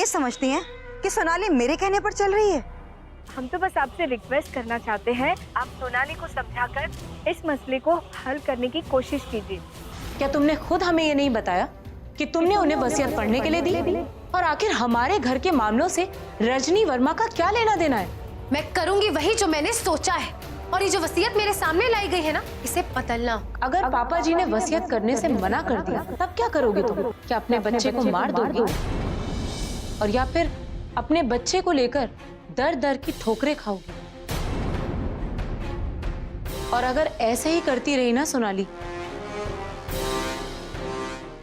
समझती हैं कि सोनाली मेरे कहने पर चल रही है? हम तो बस आपसे रिक्वेस्ट करना चाहते हैं, आप सोनाली को समझाकर इस मसले को हल करने की कोशिश कीजिए। क्या तुमने खुद हमें ये नहीं बताया कि तुमने उन्हें वसीयत पढ़ने के लिए दी? और आखिर हमारे घर के मामलों से रजनी वर्मा का क्या लेना देना है? मैं करूंगी वही जो मैंने सोचा है, और ये जो वसीयत मेरे सामने लाई गई है ना, इसे बदलना। अगर पापा जी ने वसीयत करने से मना कर दिया तब क्या करोगे तुम? क्या अपने बच्चे को मार दोगे? और या फिर अपने बच्चे को लेकर दर दर की ठोकरें खाओगे? और अगर ऐसे ही करती रही ना सोनाली,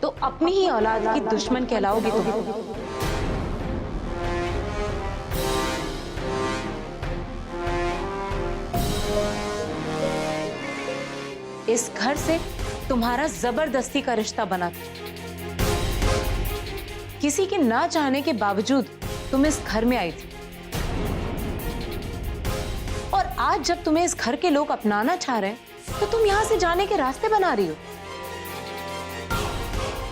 तो अपनी ही औलाद की दुश्मन कहलाओगी तुम। इस घर से तुम्हारा जबरदस्ती का रिश्ता बना था। किसी के ना चाहने के बावजूद तुम इस घर में आई थी, और आज जब तुम्हें इस घर के लोग अपनाना चाह रहे हैं तो तुम यहां से जाने के रास्ते बना रही हो।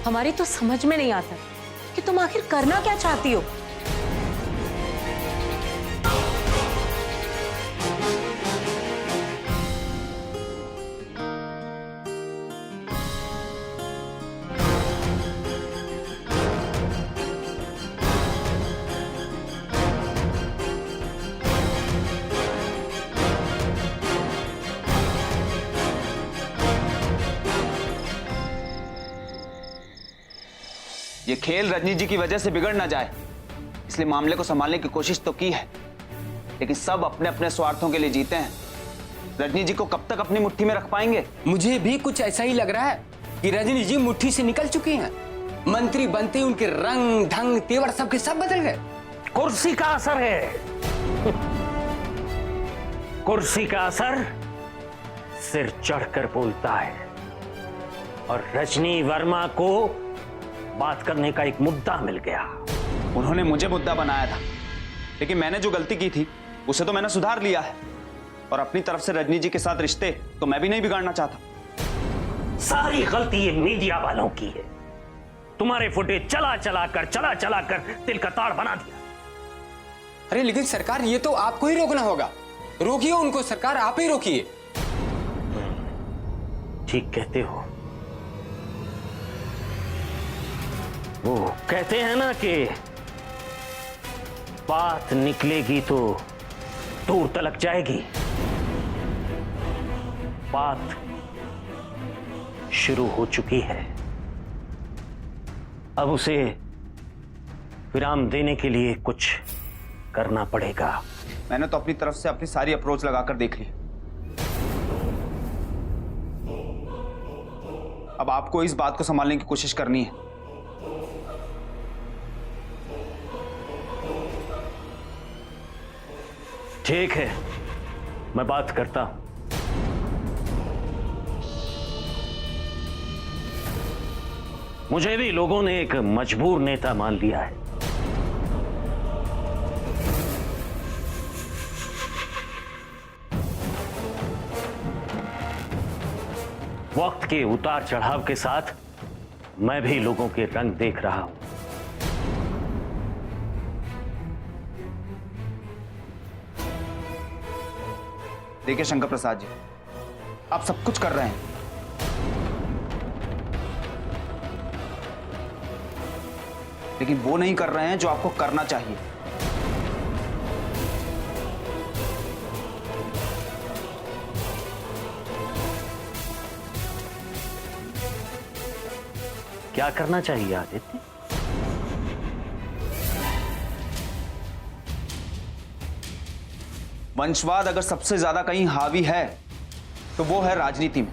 हमारी तो समझ में नहीं आता कि तुम आखिर करना क्या चाहती हो। ये खेल रजनी जी की वजह से बिगड़ ना जाए, इसलिए मामले को संभालने की कोशिश तो की है, लेकिन सब अपने अपने स्वार्थों के लिए जीते हैं। रजनी जी को कब तक अपनी मुट्ठी में रख पाएंगे? मुझे भी कुछ ऐसा ही लग रहा है कि रजनी जी मुट्ठी से निकल चुकी हैं। मंत्री बनते ही उनके रंग ढंग तेवर सबके सब बदल गए। कुर्सी का असर है। कुर्सी का असर सिर चढ़कर बोलता है, और रजनी वर्मा को बात करने का एक मुद्दा मिल गया। उन्होंने मुझे मुद्दा बनाया था, लेकिन मैंने जो गलती की थी उसे तो मैंने सुधार लिया है, और अपनी तरफ से रजनी जी के साथ रिश्ते तो मैं भी नहीं बिगाड़ना चाहता। सारी गलती ये मीडिया वालों की है। तुम्हारे फुटेज चला चला कर तिल का ताड़ बना दिया। अरे लेकिन सरकार, ये तो आपको ही रोकना होगा। रोकिए उनको सरकार, आप ही रोकिए। ठीक कहते हो। वो कहते हैं ना कि बात निकलेगी तो दूर तलक जाएगी। बात शुरू हो चुकी है, अब उसे विराम देने के लिए कुछ करना पड़ेगा। मैंने तो अपनी तरफ से अपनी सारी अप्रोच लगाकर देख ली। अब आपको इस बात को संभालने की कोशिश करनी है। ठीक है, मैं बात करता हूं। मुझे भी लोगों ने एक मजबूर नेता मान लिया है। वक्त के उतार चढ़ाव के साथ मैं भी लोगों के रंग देख रहा हूं। देखिए शंकर प्रसाद जी, आप सब कुछ कर रहे हैं, लेकिन वो नहीं कर रहे हैं जो आपको करना चाहिए। क्या करना चाहिए आदित्य? वंशवाद अगर सबसे ज्यादा कहीं हावी है तो वो है राजनीति में।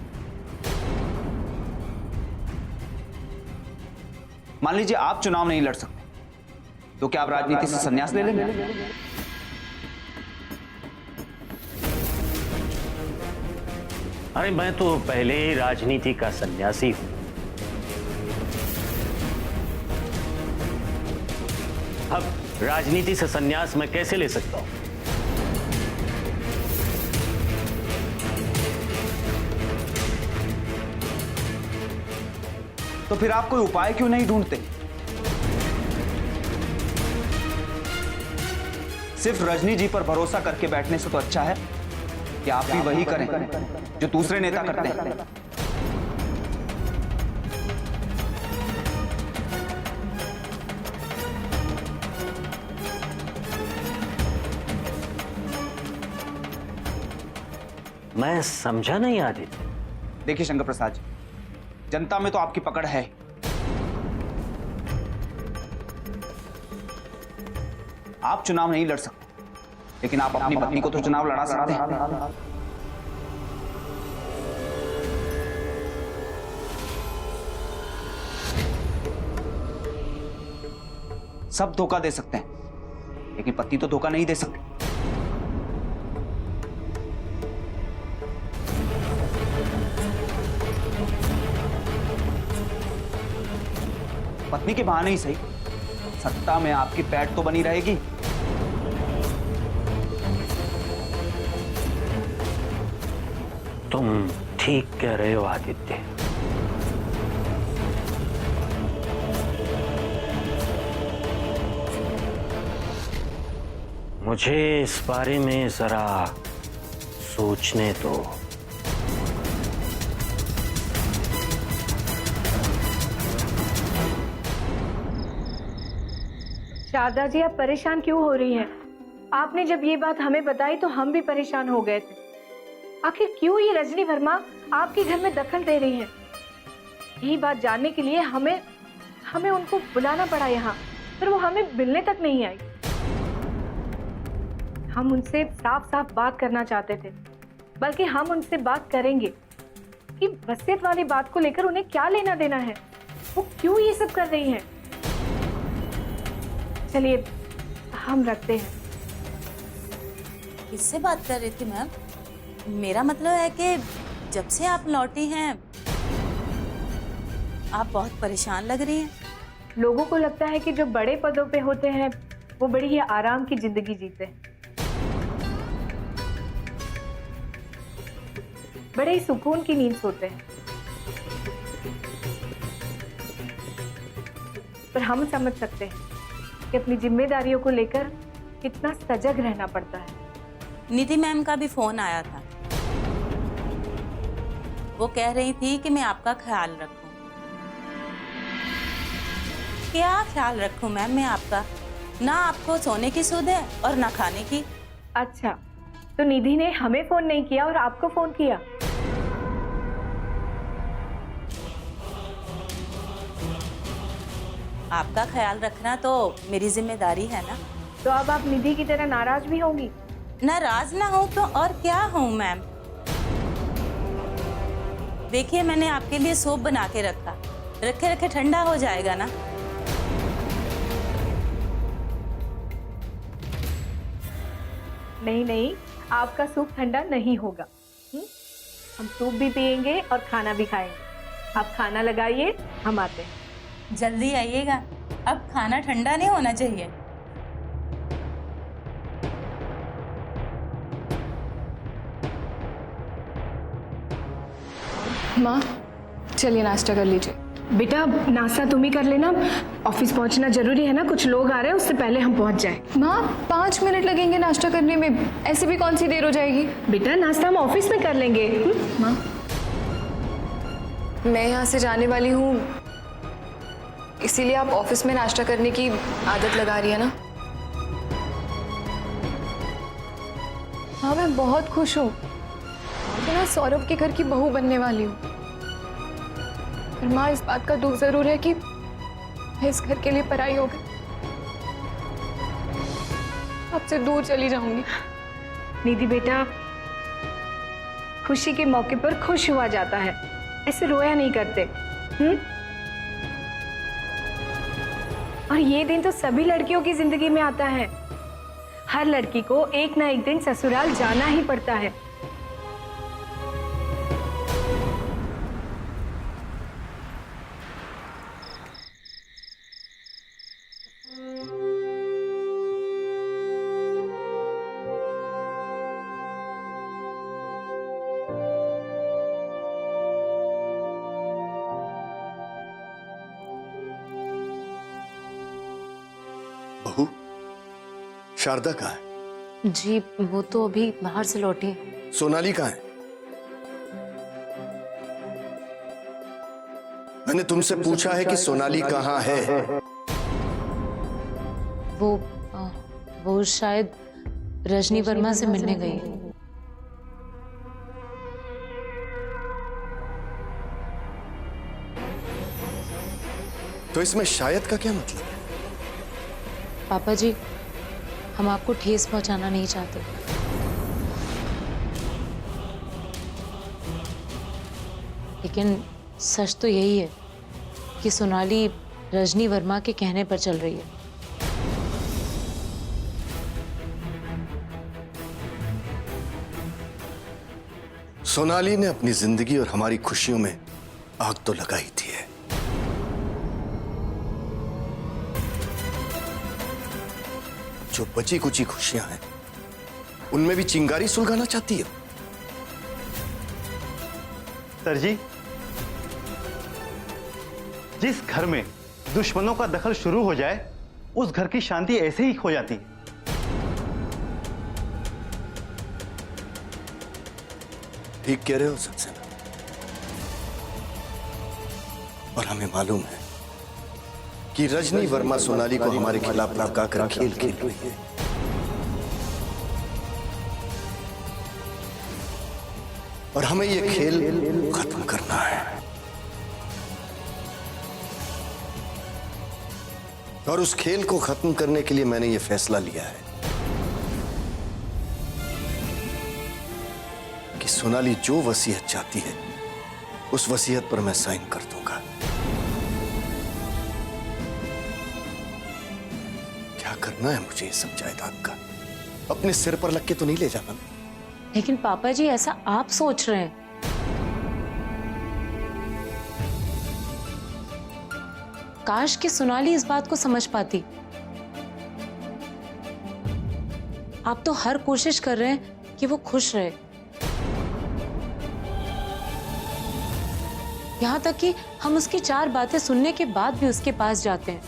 मान लीजिए आप चुनाव नहीं लड़ सकते, तो क्या आप राजनीति से संन्यास ले लेंगे? अरे मैं तो पहले ही राजनीति का सन्यासी हूं। अब राजनीति से संन्यास मैं कैसे ले सकता हूं? तो फिर आप कोई उपाय क्यों नहीं ढूंढते? सिर्फ रजनी जी पर भरोसा करके बैठने से तो अच्छा है कि आप भी वही करें जो दूसरे नेता करते हैं। मैं समझा नहीं आदित्य। देखिए शंकर प्रसाद जी, जनता में तो आपकी पकड़ है। आप चुनाव नहीं लड़ सकते, लेकिन आप अपनी पत्नी को तो चुनाव लड़ा सकते हैं। सब धोखा दे सकते हैं, लेकिन पत्नी तो धोखा नहीं दे सकती। पत्नी के बहाने ही सही, सत्ता में आपकी पैठ तो बनी रहेगी। तुम ठीक कह रहे हो आदित्य। मुझे इस बारे में जरा सोचने दो। शारदा जी, आप परेशान क्यों हो रही हैं? आपने जब ये बात हमें बताई तो हम भी परेशान हो गए थे। आखिर क्यों ये रजनी वर्मा आपके घर में दखल दे रही है? यही बात जानने के लिए हमें उनको बुलाना पड़ा यहाँ, पर वो हमें मिलने तक नहीं आई। हम उनसे साफ साफ बात करना चाहते थे, बल्कि हम उनसे बात करेंगे कि वसीयत वाली बात को लेकर उन्हें क्या लेना देना है, वो क्यों ये सब कर रही हैं। चलिए हम रखते हैं। किससे बात कर रही थी मैम? मेरा मतलब है कि जब से आप लौटी हैं आप बहुत परेशान लग रही हैं। लोगों को लगता है कि जो बड़े पदों पे होते हैं वो बड़ी ही आराम की जिंदगी जीते हैं, बड़े ही सुकून की नींद सोते हैं, पर हम समझ सकते हैं कि अपनी जिम्मेदारियों को लेकर कितना सजग रहना पड़ता है। निधि मैम का भी फोन आया था, वो कह रही थी कि मैं आपका ख्याल रखूं। क्या ख्याल रखूं मैम मैं आपका? ना आपको सोने की सुध है और ना खाने की। अच्छा, तो निधि ने हमें फोन नहीं किया और आपको फोन किया? आपका ख्याल रखना तो मेरी जिम्मेदारी है ना। तो अब आप निधि की तरह नाराज भी होंगी? नाराज ना हो तो और क्या हूँ मैम। देखिए मैंने आपके लिए सूप बना के रखा, रखे रखे ठंडा हो जाएगा ना। नहीं नहीं, आपका सूप ठंडा नहीं होगा। हम सूप भी पियेंगे और खाना भी खाएंगे। आप खाना लगाइए, हम आते हैं। जल्दी आइएगा, अब खाना ठंडा नहीं होना चाहिए। माँ चलिए नाश्ता कर लीजिए। बेटा नाश्ता तुम ही कर लेना, ऑफिस पहुंचना जरूरी है ना, कुछ लोग आ रहे हैं, उससे पहले हम पहुंच जाएं। माँ 5 मिनट लगेंगे नाश्ता करने में, ऐसे भी कौन सी देर हो जाएगी। बेटा नाश्ता हम ऑफिस में कर लेंगे। माँ मैं यहाँ से जाने वाली हूँ, इसीलिए आप ऑफिस में नाश्ता करने की आदत लगा रही है ना। हाँ मैं बहुत खुश हूँ कि मैं सौरभ के घर की बहू बनने वाली हूँ, पर माँ इस बात का दुख जरूर है कि मैं इस घर के लिए पराई हो गई, आपसे दूर चली जाऊंगी। निधि बेटा, खुशी के मौके पर खुश हुआ जाता है, ऐसे रोया नहीं करते। और ये दिन तो सभी लड़कियों की जिंदगी में आता है। हर लड़की को एक ना एक दिन ससुराल जाना ही पड़ता है। बहू, शारदा कहाँ है? जी वो तो अभी बाहर से लौटी है। सोनाली कहाँ है? मैंने तुमसे पूछा है कि सोनाली कहाँ है? वो शायद रजनी वर्मा से मिलने गई है। तो इसमें शायद का क्या मतलब है? पापा जी, हम आपको ठेस पहुंचाना नहीं चाहते, लेकिन सच तो यही है कि सोनाली रजनी वर्मा के कहने पर चल रही है। सोनाली ने अपनी जिंदगी और हमारी खुशियों में आग तो लगाई थी है। जो बची कुची खुशियां हैं उनमें भी चिंगारी सुलगाना चाहती है। सर जी, जिस घर में दुश्मनों का दखल शुरू हो जाए उस घर की शांति ऐसे ही खो जाती है। ठीक कह रहे हो सक्सेना, और हमें मालूम है कि रजनी वर्मा सोनाली को हमारे खिलाफ भड़काकर खेल खेल रही है। और हमें यह खेल खत्म करना है। और उस खेल को खत्म करने के लिए मैंने यह फैसला लिया है कि सोनाली जो वसीयत चाहती है उस वसीयत पर मैं साइन कर दूंगा। क्या करना है मुझे ये सब जायदाद का? अपने सिर पर लग के तो नहीं ले जाना। लेकिन पापा जी, ऐसा आप सोच रहे हैं। काश कि सोनाली इस बात को समझ पाती। आप तो हर कोशिश कर रहे हैं कि वो खुश रहे, यहां तक कि हम उसकी 4 बातें सुनने के बाद भी उसके पास जाते हैं,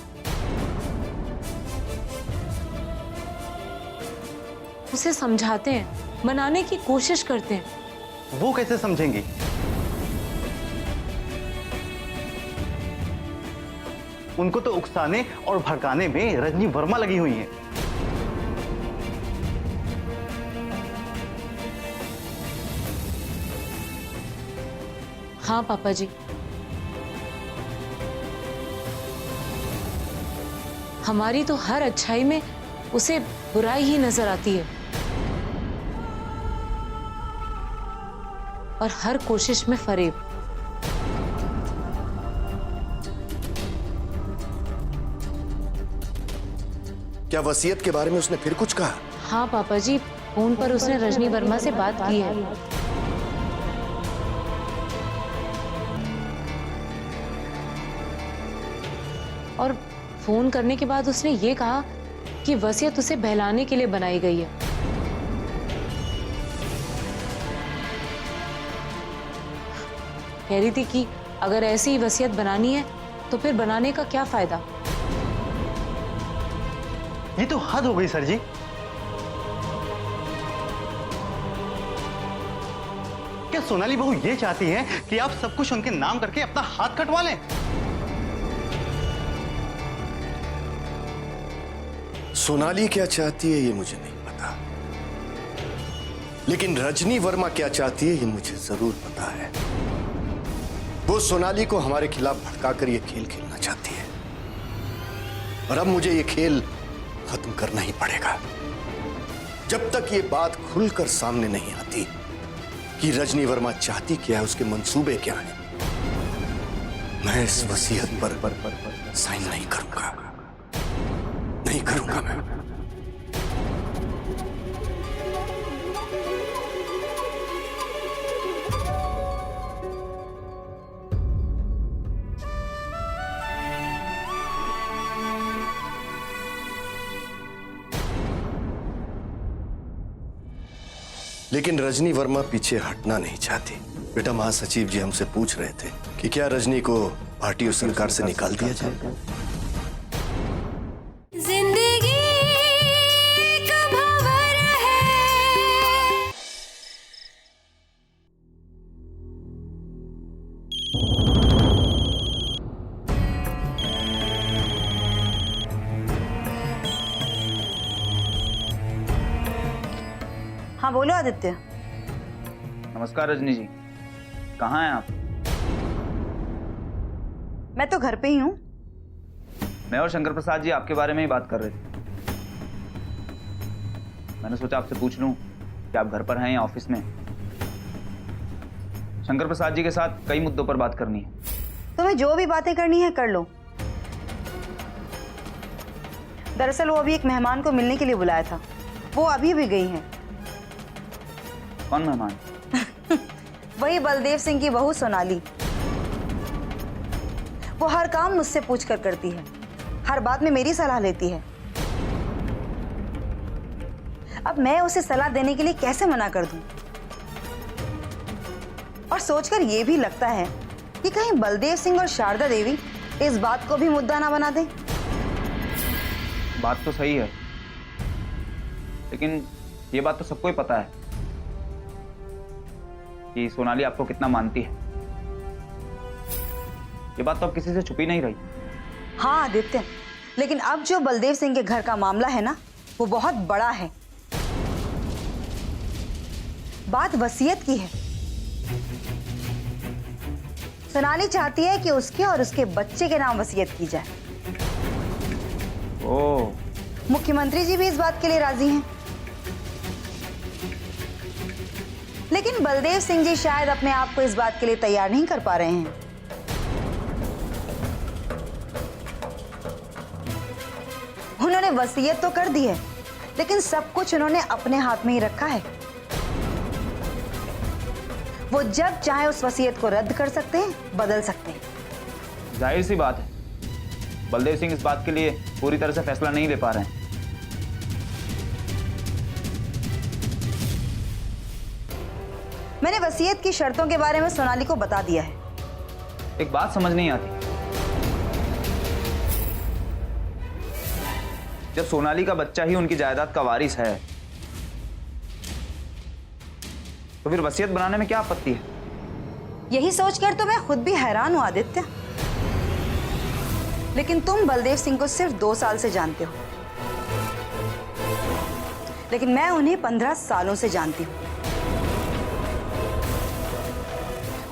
उसे समझाते हैं, मनाने की कोशिश करते हैं। वो कैसे समझेंगी? उनको तो उकसाने और भड़काने में रजनी वर्मा लगी हुई है। हाँ पापा जी, हमारी तो हर अच्छाई में उसे बुराई ही नजर आती है और हर कोशिश में फरेब। क्या वसीयत के बारे में उसने फिर कुछ कहा? हाँ पापा जी, फोन पर उसने रजनी वर्मा से बात की है। और फोन करने के बाद उसने ये कहा कि वसीयत उसे बहलाने के लिए बनाई गई है। कह रही थी कि अगर ऐसी ही वसीयत बनानी है तो फिर बनाने का क्या फायदा। ये तो हद हो गई सर जी। क्या सोनाली बहू ये चाहती है कि आप सब कुछ उनके नाम करके अपना हाथ कटवा लें? सोनाली क्या चाहती है ये मुझे नहीं पता, लेकिन रजनी वर्मा क्या चाहती है ये मुझे जरूर पता है। वो सोनाली को हमारे खिलाफ भड़काकर ये खेल खेलना चाहती है और अब मुझे ये खेल खत्म करना ही पड़ेगा। जब तक ये बात खुलकर सामने नहीं आती कि रजनी वर्मा चाहती क्या है, उसके मंसूबे क्या हैं, मैं इस वसीयत पर साइन नहीं करूंगा, नहीं करूंगा मैं। लेकिन रजनी वर्मा पीछे हटना नहीं चाहती। बेटा, महासचिव जी हमसे पूछ रहे थे कि क्या रजनी को पार्टी और सरकार से निकाल दिया जाए। जिंदगी एक भंवर है। हाँ बोलो आदित्य। नमस्कार रजनी जी, कहाँ हैं आप? मैं तो घर पे ही हूँ। मैं और शंकर प्रसाद जी आपके बारे में ही बात कर रहे थे। मैंने सोचा आपसे पूछ लूं कि आप घर पर हैं या ऑफिस में। शंकर प्रसाद जी के साथ कई मुद्दों पर बात करनी है। तुम्हें जो भी बातें करनी है कर लो। दरअसल वो अभी एक मेहमान को मिलने के लिए बुलाया था, वो अभी भी गई हैं। कौन मेहमान? वही बलदेव सिंह की बहू सोनाली। वो हर काम मुझसे पूछ कर करती है, हर बात में मेरी सलाह लेती है। अब मैं उसे सलाह देने के लिए कैसे मना कर दूं? और सोचकर यह भी लगता है कि कहीं बलदेव सिंह और शारदा देवी इस बात को भी मुद्दा ना बना दें। बात तो सही है, लेकिन ये बात तो सबको ही पता है कि सोनाली आपको कितना मानती है। ये बात तो अब किसी से छुपी नहीं रही। हाँ आदित्य, लेकिन अब जो बलदेव सिंह के घर का मामला है ना, वो बहुत बड़ा है। बात वसीयत की है। सोनाली चाहती है कि उसके और उसके बच्चे के नाम वसीयत की जाए। ओह, मुख्यमंत्री जी भी इस बात के लिए राजी हैं। लेकिन बलदेव सिंह जी शायद अपने आप को इस बात के लिए तैयार नहीं कर पा रहे हैं। उन्होंने वसीयत तो कर दी है, लेकिन सब कुछ उन्होंने अपने हाथ में ही रखा है। वो जब चाहे उस वसीयत को रद्द कर सकते हैं, बदल सकते हैं। जाहिर सी बात है, बलदेव सिंह इस बात के लिए पूरी तरह से फैसला नहीं ले पा रहे हैं। मैंने वसीयत की शर्तों के बारे में सोनाली को बता दिया है। एक बात समझ नहीं आती, जब सोनाली का बच्चा ही उनकी जायदाद का वारिस है, तो फिर वसीयत बनाने में क्या आपत्ति है? यही सोचकर तो मैं खुद भी हैरान हूं आदित्य। लेकिन तुम बलदेव सिंह को सिर्फ 2 साल से जानते हो, लेकिन मैं उन्हें 15 सालों से जानती हूं।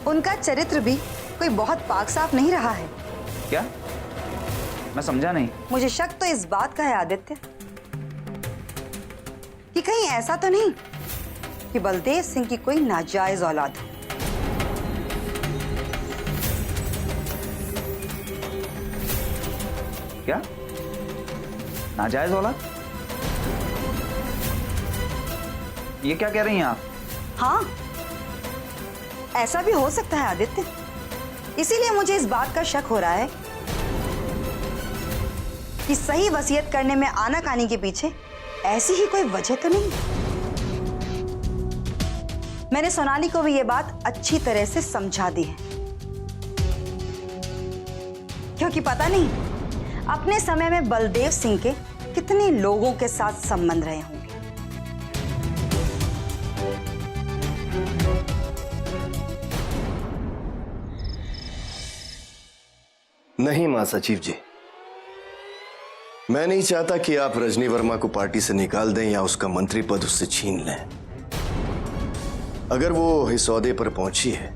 उनका चरित्र भी कोई बहुत पाक साफ नहीं रहा है। क्या? मैं समझा नहीं। मुझे शक तो इस बात का है आदित्य कि कहीं ऐसा तो नहीं कि बलदेव सिंह की कोई नाजायज औलाद हो। क्या? नाजायज औलाद? ये क्या कह रही हैं आप? हाँ, ऐसा भी हो सकता है आदित्य। इसीलिए मुझे इस बात का शक हो रहा है कि सही वसीयत करने में आनाकानी के पीछे ऐसी ही कोई वजह तो नहीं। मैंने सोनाली को भी ये बात अच्छी तरह से समझा दी है, क्योंकि पता नहीं अपने समय में बलदेव सिंह के कितने लोगों के साथ संबंध रहे होंगे। नहीं मां सचिव जी, मैं नहीं चाहता कि आप रजनी वर्मा को पार्टी से निकाल दें या उसका मंत्री पद उससे छीन लें। अगर वो इस औहदे पर पहुंची है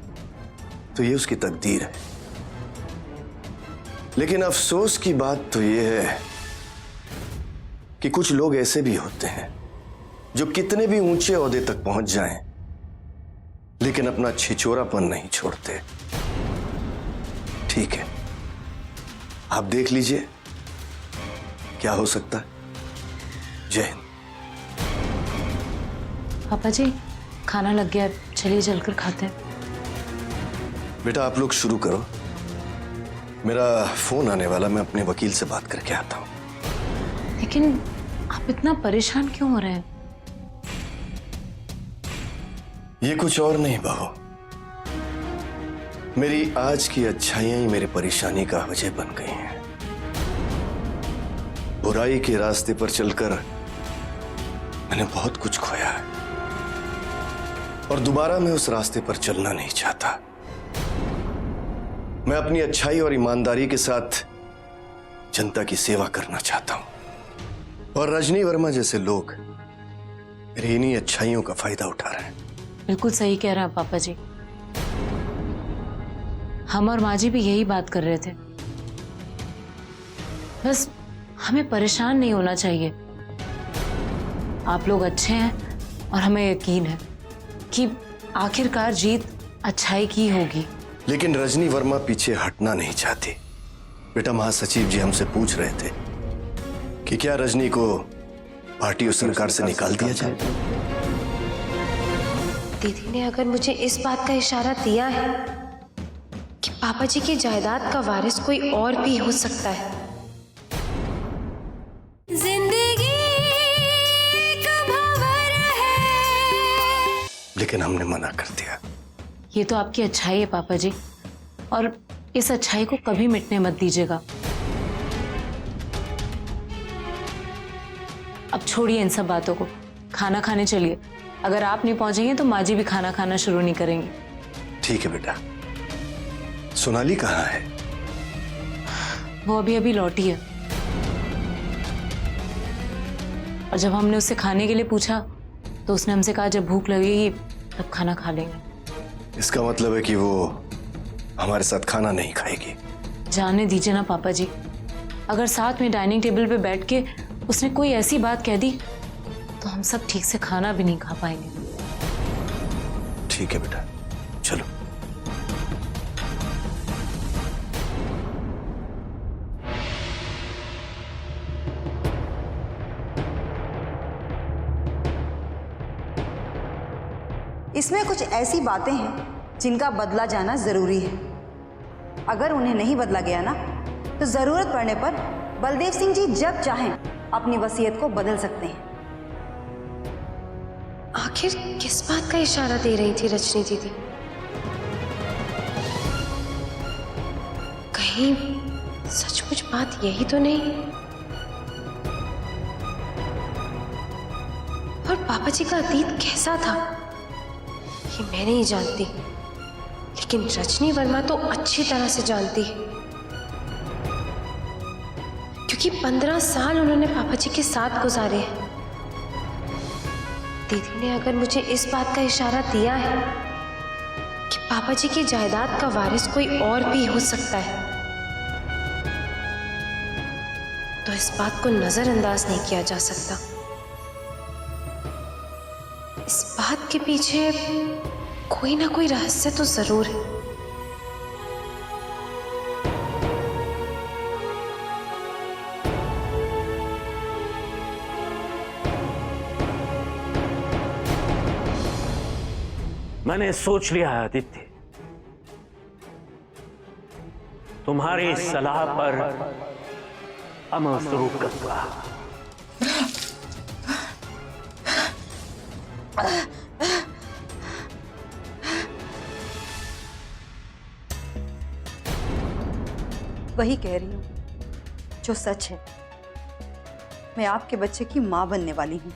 तो ये उसकी तकदीर है। लेकिन अफसोस की बात तो ये है कि कुछ लोग ऐसे भी होते हैं जो कितने भी ऊंचे औहदे तक पहुंच जाएं, लेकिन अपना छिछोरापन नहीं छोड़ते। ठीक है, आप देख लीजिए क्या हो सकता है। जय हिंद। पापा जी, खाना लग गया, चलिए जलकर खाते हैं। बेटा आप लोग शुरू करो, मेरा फोन आने वाला, मैं अपने वकील से बात करके आता हूं। लेकिन आप इतना परेशान क्यों हो रहे हैं? ये कुछ और नहीं बहू, मेरी आज की अच्छाइयां ही मेरी परेशानी का वजह बन गई हैं। बुराई के रास्ते पर चलकर मैंने बहुत कुछ खोया है और दोबारा मैं उस रास्ते पर चलना नहीं चाहता। मैं अपनी अच्छाई और ईमानदारी के साथ जनता की सेवा करना चाहता हूं। और रजनी वर्मा जैसे लोग मेरी इन्हीं अच्छाइयों का फायदा उठा रहे हैं। बिल्कुल सही कह रहे हैं पापा जी। हम और माँ जी भी यही बात कर रहे थे। बस हमें परेशान नहीं होना चाहिए। आप लोग अच्छे हैं और हमें यकीन है कि आखिरकार जीत अच्छाई की होगी। लेकिन रजनी वर्मा पीछे हटना नहीं चाहती। बेटा, महासचिव जी हमसे पूछ रहे थे कि क्या रजनी को पार्टी और सरकार से निकाल दिया जाए। दीदी ने अगर मुझे इस बात का इशारा दिया है कि पापा जी की जायदाद का वारिस कोई और भी हो सकता है। जिंदगी का भंवर है। लेकिन हमने मना कर दिया। ये तो आपकी अच्छाई है पापा जी, और इस अच्छाई को कभी मिटने मत दीजिएगा। अब छोड़िए इन सब बातों को, खाना खाने चलिए। अगर आप नहीं पहुंचेंगे तो माँ जी भी खाना खाना शुरू नहीं करेंगी। ठीक है बेटा। सोनाली कहाँ है? वो अभी अभी लौटी है, और जब हमने उससे खाने के लिए पूछा तो उसने हमसे कहा जब भूख लगेगी तब खाना खा लेंगे। इसका मतलब है कि वो हमारे साथ खाना नहीं खाएगी। जाने दीजिए ना पापा जी। अगर साथ में डाइनिंग टेबल पे बैठ के उसने कोई ऐसी बात कह दी तो हम सब ठीक से खाना भी नहीं खा पाएंगे। ठीक है बेटा, चलो। इसमें कुछ ऐसी बातें हैं जिनका बदला जाना जरूरी है। अगर उन्हें नहीं बदला गया ना तो जरूरत पड़ने पर बलदेव सिंह जी जब चाहें अपनी वसीयत को बदल सकते हैं। आखिर किस बात का इशारा दे रही थी रजनी दीदी? कहीं सचमुच बात यही तो नहीं? और पापा जी का अतीत कैसा था ये मैं नहीं जानती, लेकिन रजनी वर्मा तो अच्छी तरह से जानती है, क्योंकि 15 साल उन्होंने पापा जी के साथ गुजारे हैं। दीदी ने अगर मुझे इस बात का इशारा दिया है कि पापा जी की जायदाद का वारिस कोई और भी हो सकता है, तो इस बात को नजरअंदाज नहीं किया जा सकता। इस बात के पीछे कोई ना कोई रहस्य तो जरूर है। मैंने सोच लिया है आदित्य, तुम्हारी इस सलाह पर अमल शुरू करूंगा। वही कह रही हूँ जो सच है। मैं आपके बच्चे की मां बनने वाली हूँ।